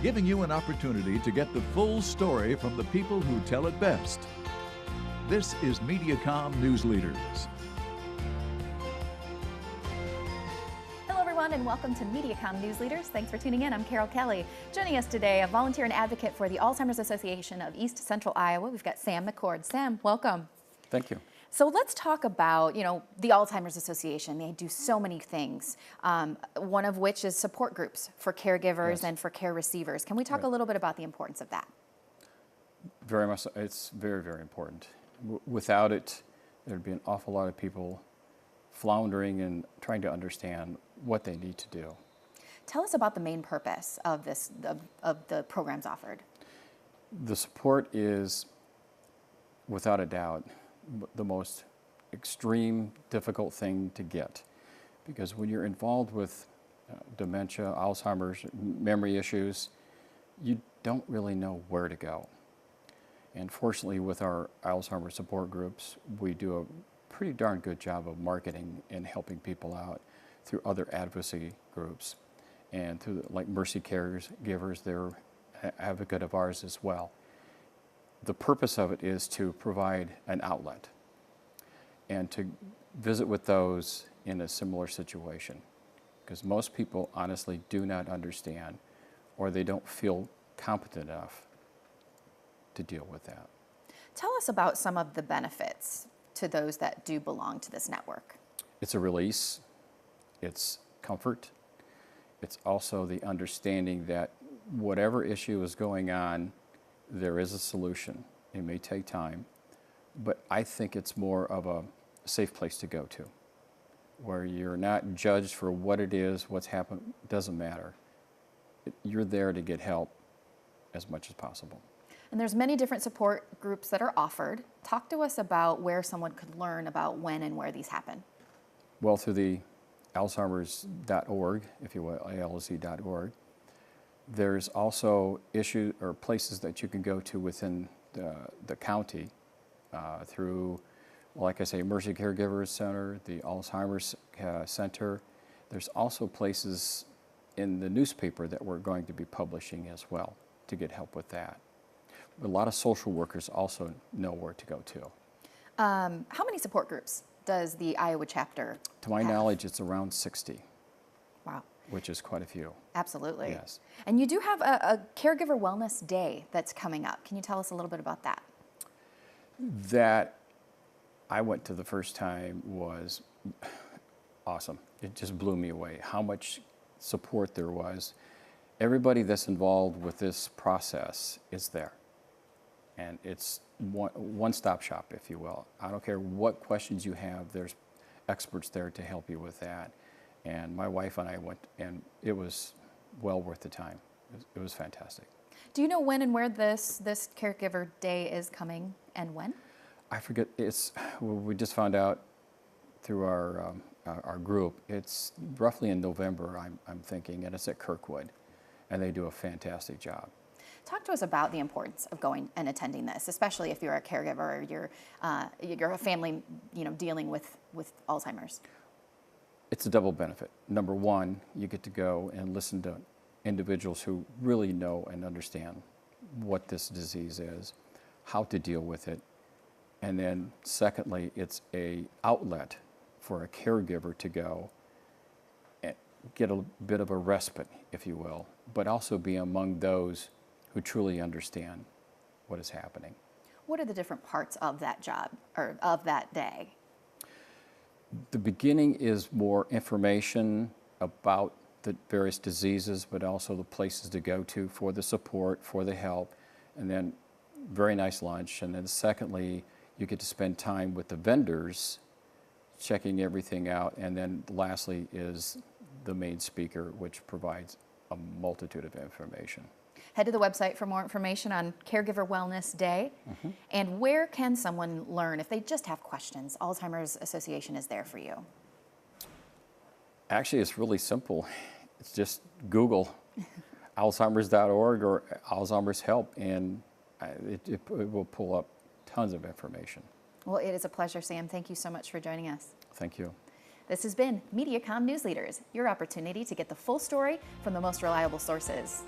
giving you an opportunity to get the full story from the people who tell it best. This is Mediacom News Leaders. And welcome to Mediacom News Leaders. Thanks for tuning in. I'm Carol Kelly. Joining us today, a volunteer and advocate for the Alzheimer's Association of East Central Iowa. We've got Sam Mccord. Sam, welcome. Thank you. So let's talk about, the Alzheimer's Association. They do so many things, one of which is support groups for caregivers and for care receivers. Can we talk a little bit about the importance of that? Very much so. It's very, very important. Without it, there'd be an awful lot of people floundering and trying to understand what they need to do. Tell us about the main purpose of of the programs offered. The support is, without a doubt, the most extreme, difficult thing to get. Because when you're involved with dementia, Alzheimer's, memory issues, you don't really know where to go. And fortunately, with our Alzheimer's support groups, we do a pretty darn good job of marketing and helping people out through other advocacy groups and through like Mercy Caregivers. They're an advocate of ours as well. The purpose of it is to provide an outlet and to visit with those in a similar situation, because most people honestly do not understand, or they don't feel competent enough to deal with that. Tell us about some of the benefits to those that do belong to this network. It's a release, it's comfort, it's also the understanding that whatever issue is going on, there is a solution. It may take time, but I think it's more of a safe place to go to, where you're not judged for what it is, what's happened, doesn't matter. You're there to get help as much as possible. And there's many different support groups that are offered. Talk to us about where someone could learn about when and where these happen. Well, through the Alzheimer's.org, if you will, alz.org. There's also issues or places that you can go to within the county through, like I say, Mercy Caregivers Center, the Alzheimer's Center. There's also places in the newspaper that we're going to be publishing as well to get help with that. A lot of social workers also know where to go to. How many support groups does the Iowa chapter To my have? knowledge, it's around 60. Wow. Which is quite a few. Absolutely. Yes. And you do have a Caregiver Wellness Day that's coming up. Can you tell us a little bit about that? That I went to the first time was awesome. It just blew me away how much support there was. Everybody that's involved with this process is there. And it's one-stop shop, if you will. I don't care what questions you have, there's experts there to help you with that. And my wife and I went, and it was well worth the time. It was fantastic. Do you know when and where this Caregiver Day is coming and when? I forget. We just found out through our group. It's roughly in November, I'm thinking, and it's at Kirkwood, and they do a fantastic job. Talk to us about the importance of going and attending this, especially if you're a caregiver or you're a family, dealing with Alzheimer's. It's a double benefit. Number one, you get to go and listen to individuals who really know and understand what this disease is, how to deal with it. And then secondly, it's an outlet for a caregiver to go and get a bit of a respite, if you will, but also be among those who truly understand what is happening. What are the different parts of that job or of that day? The beginning is more information about the various diseases, but also the places to go to for the support, for the help, and then very nice lunch. And then secondly, you get to spend time with the vendors, checking everything out. And then lastly is the main speaker, which provides a multitude of information. Head to the website for more information on Caregiver Wellness Day. And where can someone learn if they just have questions? Alzheimer's Association is there for you. Actually, it's really simple. It's just Google Alzheimer's.org or Alzheimer's Help, and it will pull up tons of information. Well, it is a pleasure, Sam. Thank you so much for joining us. Thank you. This has been Mediacom News Leaders, your opportunity to get the full story from the most reliable sources.